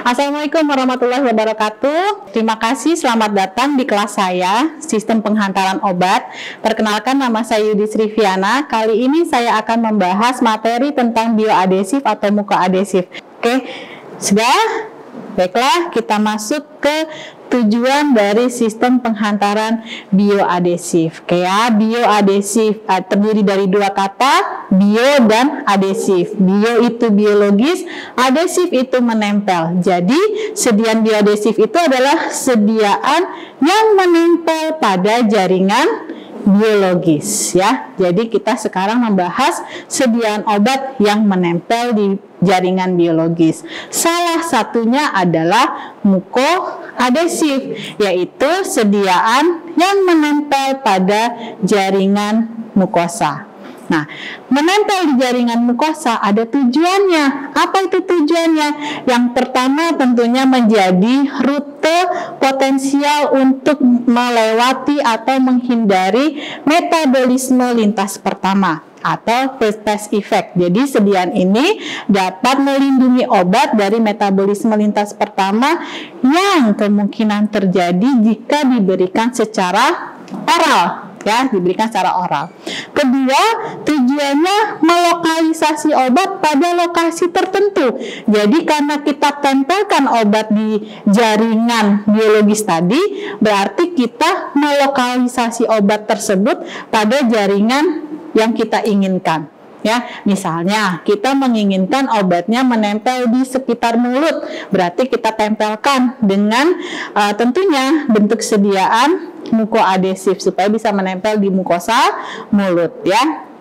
Assalamualaikum warahmatullahi wabarakatuh. Terima kasih, selamat datang di kelas saya, Sistem Penghantaran Obat. Perkenalkan, nama saya Yudi Sriviana. Kali ini saya akan membahas materi tentang bioadesif atau mukoadesif. Oke, sudah? Baiklah, kita masuk ke tujuan dari sistem penghantaran bioadesif. Oke ya, bioadesif terdiri dari dua kata, bio dan adesif. Bio itu biologis, adesif itu menempel. Jadi, sediaan bioadesif itu adalah sediaan yang menempel pada jaringan biologis ya. Jadi kita sekarang membahas sediaan obat yang menempel di jaringan biologis. Salah satunya adalah mukoadesif, yaitu sediaan yang menempel pada jaringan mukosa. Nah, menempel di jaringan mukosa ada tujuannya. Apa itu tujuannya? Yang pertama tentunya menjadi rute potensial untuk melewati atau menghindari metabolisme lintas pertama atau first pass effect. Jadi sediaan ini dapat melindungi obat dari metabolisme lintas pertama yang kemungkinan terjadi jika diberikan secara oral. Ya, diberikan secara oral. Kedua, tujuannya melokalisasi obat pada lokasi tertentu. Jadi karena kita tempelkan obat di jaringan biologis tadi, berarti kita melokalisasi obat tersebut pada jaringan yang kita inginkan. Ya, misalnya kita menginginkan obatnya menempel di sekitar mulut, berarti kita tempelkan dengan tentunya bentuk sediaan mukoadesif supaya bisa menempel di mukosa mulut ya.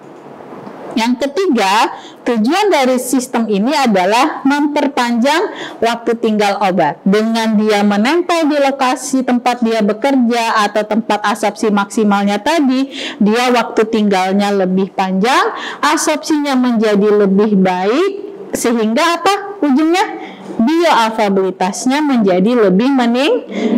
Yang ketiga, tujuan dari sistem ini adalah memperpanjang waktu tinggal obat. Dengan dia menempel di lokasi tempat dia bekerja atau tempat absorpsi maksimalnya tadi, dia waktu tinggalnya lebih panjang, absorpsinya menjadi lebih baik, sehingga apa ujungnya? Bioavailabilitasnya menjadi lebih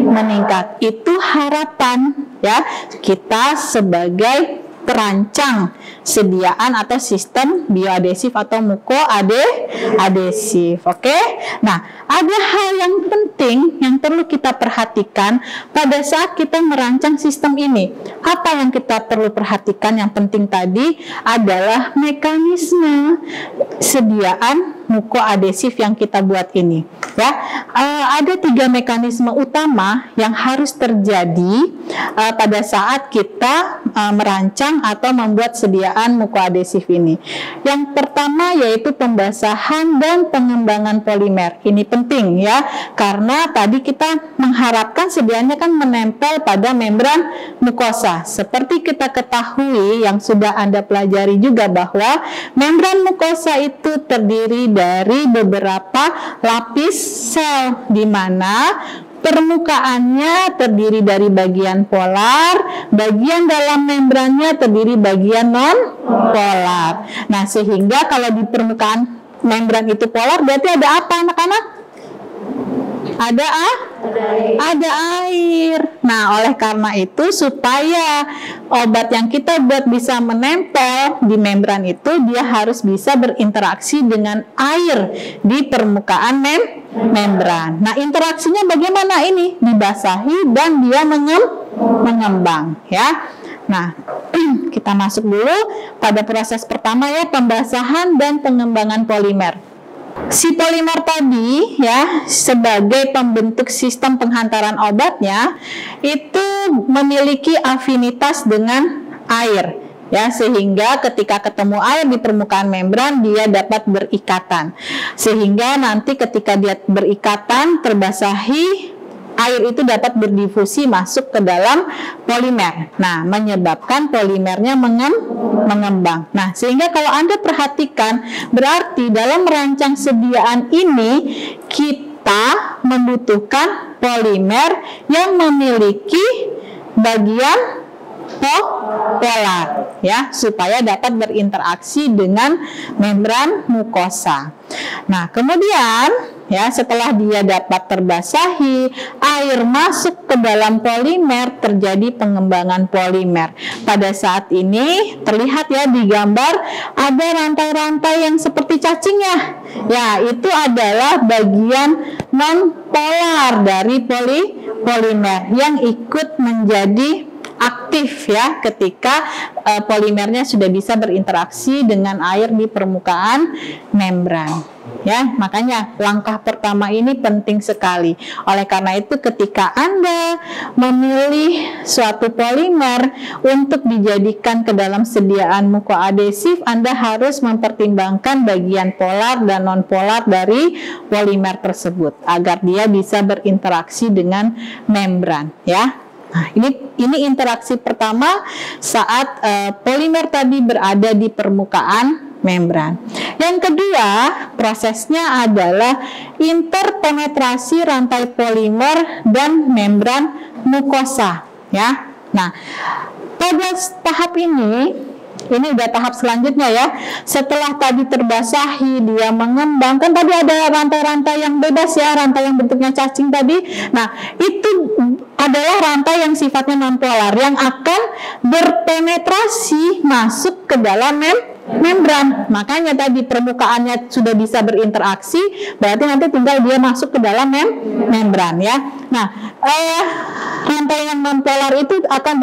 meningkat. Itu harapan ya kita sebagai perancang sediaan atau sistem bioadesif atau mukoadesif. Oke. Nah, ada hal yang penting yang perlu kita perhatikan pada saat kita merancang sistem ini. Apa yang kita perlu perhatikan yang penting tadi adalah mekanisme sediaan mukoadesif yang kita buat ini. Ya, ada 3 mekanisme utama yang harus terjadi pada saat kita merancang atau membuat sediaan mukoadesif ini. Yang pertama yaitu pembasahan dan pengembangan polimer. Ini penting ya, karena tadi kita mengharapkan sediaannya kan menempel pada membran mukosa. Seperti kita ketahui yang sudah Anda pelajari juga bahwa membran mukosa itu terdiri dari beberapa lapis sel, di mana permukaannya terdiri dari bagian polar, bagian dalam membrannya terdiri bagian non polar. Nah, sehingga kalau di permukaan membran itu polar, berarti ada apa anak-anak? Ada air. Nah, oleh karena itu supaya obat yang kita buat bisa menempel di membran itu, dia harus bisa berinteraksi dengan air di permukaan membran. Nah, interaksinya bagaimana ini? Dibasahi dan dia mengembang ya. Nah, kita masuk dulu pada proses pertama ya, pembasahan dan pengembangan polimer. Si polimer tadi ya sebagai pembentuk sistem penghantaran obatnya itu memiliki afinitas dengan air ya, sehingga ketika ketemu air di permukaan membran dia dapat berikatan, sehingga nanti ketika dia berikatan terbasahi, air itu dapat berdifusi masuk ke dalam polimer. Nah, menyebabkan polimernya mengembang. Nah, sehingga kalau Anda perhatikan, berarti dalam merancang sediaan ini kita membutuhkan polimer yang memiliki bagian polar ya, supaya dapat berinteraksi dengan membran mukosa. Nah, kemudian ya setelah dia dapat terbasahi, air masuk ke dalam polimer, terjadi pengembangan polimer. Pada saat ini terlihat ya di gambar ada rantai-rantai yang seperti seperti cacingnya. Ya, itu adalah bagian non-polar dari polimer yang ikut menjadi aktif ya ketika polimernya sudah bisa berinteraksi dengan air di permukaan membran. Ya, makanya langkah pertama ini penting sekali. Oleh karena itu, ketika Anda memilih suatu polimer untuk dijadikan ke dalam sediaan mukoadesif, Anda harus mempertimbangkan bagian polar dan non-polar dari polimer tersebut agar dia bisa berinteraksi dengan membran, ya. Nah, ini interaksi pertama saat polimer tadi berada di permukaan membran. Yang kedua, prosesnya adalah interpenetrasi rantai polimer dan membran mukosa, ya. Nah, pada tahap ini udah tahap selanjutnya ya. Setelah tadi terbasahi, dia mengembang. Kan tadi ada rantai-rantai yang bebas ya, rantai yang bentuknya cacing tadi. Nah, itu adalah rantai yang sifatnya nonpolar yang akan berpenetrasi masuk ke dalam membran. Makanya tadi permukaannya sudah bisa berinteraksi, berarti nanti tinggal dia masuk ke dalam membran ya. Nah, rantai yang nonpolar itu akan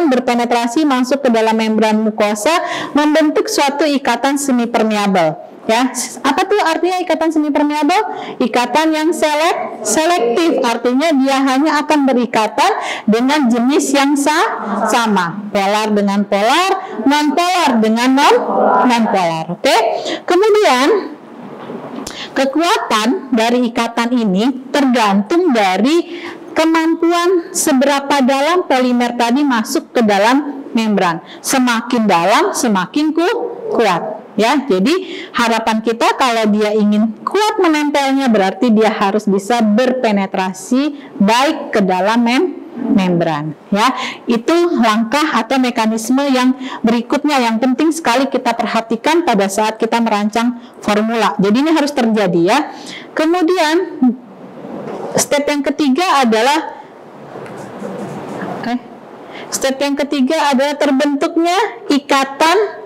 berpenetrasi masuk ke dalam membran mukosa, membentuk suatu ikatan semi permeabel. Ya, apa tuh artinya ikatan semi permeabel? Ikatan yang selektif, artinya dia hanya akan berikatan dengan jenis yang sama, polar dengan polar, non-polar dengan non-polar. Oke. Kemudian kekuatan dari ikatan ini tergantung dari kemampuan seberapa dalam polimer tadi masuk ke dalam membran. Semakin dalam, semakin kuat. Ya, jadi harapan kita kalau dia ingin kuat menempelnya berarti dia harus bisa berpenetrasi baik ke dalam membran. Ya, itu langkah atau mekanisme yang berikutnya yang penting sekali kita perhatikan pada saat kita merancang formula. Jadi ini harus terjadi ya. Kemudian step yang ketiga adalah terbentuknya ikatan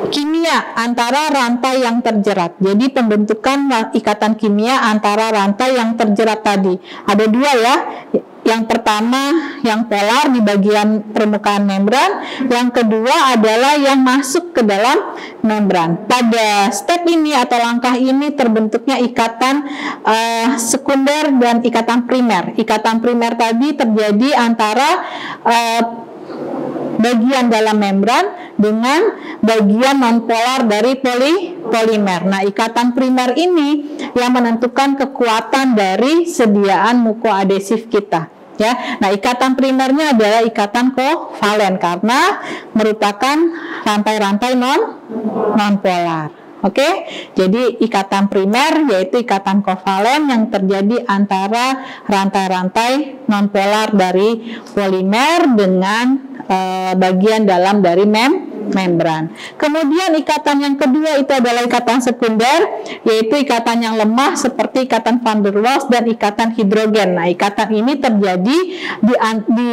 kimia antara rantai yang terjerat. Jadi pembentukan ikatan kimia antara rantai yang terjerat tadi. Ada dua ya. Yang pertama yang polar di bagian permukaan membran, yang kedua adalah yang masuk ke dalam membran. Pada step ini atau langkah ini terbentuknya ikatan sekunder dan ikatan primer. Ikatan primer tadi terjadi antara bagian dalam membran dengan bagian nonpolar dari polimer. Nah, ikatan primer ini yang menentukan kekuatan dari sediaan mukoadesif kita. Ya, nah ikatan primernya adalah ikatan kovalen karena merupakan rantai-rantai non-polar. Oke, jadi ikatan primer yaitu ikatan kovalen yang terjadi antara rantai-rantai nonpolar dari polimer dengan bagian dalam dari membran. Kemudian ikatan yang kedua itu adalah ikatan sekunder, yaitu ikatan yang lemah seperti ikatan van der Waals dan ikatan hidrogen. Nah, ikatan ini terjadi di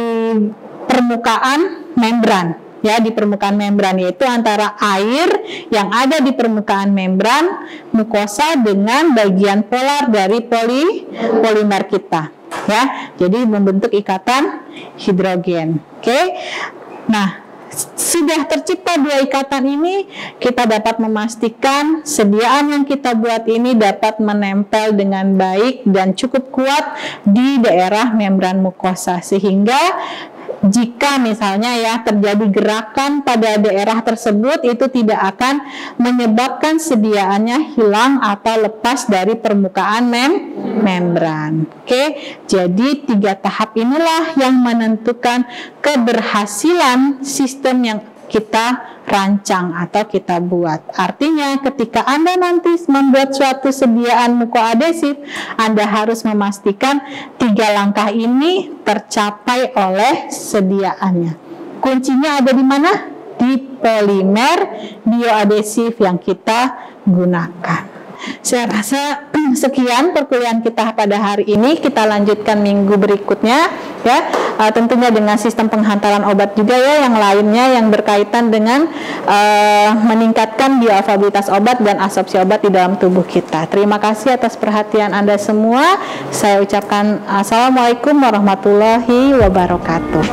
permukaan membran. Ya, di permukaan membran, yaitu antara air yang ada di permukaan membran mukosa dengan bagian polar dari polimer kita. Ya, jadi membentuk ikatan hidrogen. Oke. Nah, sudah tercipta dua ikatan ini, kita dapat memastikan sediaan yang kita buat ini dapat menempel dengan baik dan cukup kuat di daerah membran mukosa, sehingga jika misalnya ya terjadi gerakan pada daerah tersebut, itu tidak akan menyebabkan sediaannya hilang atau lepas dari permukaan membran. Oke, jadi 3 tahap inilah yang menentukan keberhasilan sistem yang kita rancang atau kita buat. Artinya ketika Anda nanti membuat suatu sediaan mukoadesif, Anda harus memastikan 3 langkah ini tercapai oleh sediaannya. Kuncinya ada di mana? Di polimer bioadesif yang kita gunakan. Saya rasa sekian perkuliahan kita pada hari ini. Kita lanjutkan minggu berikutnya ya. tentunya dengan sistem penghantaran obat juga ya, yang lainnya yang berkaitan dengan meningkatkan bioavailabilitas obat dan absorpsi obat di dalam tubuh kita. Terima kasih atas perhatian Anda semua. Saya ucapkan Assalamualaikum warahmatullahi wabarakatuh.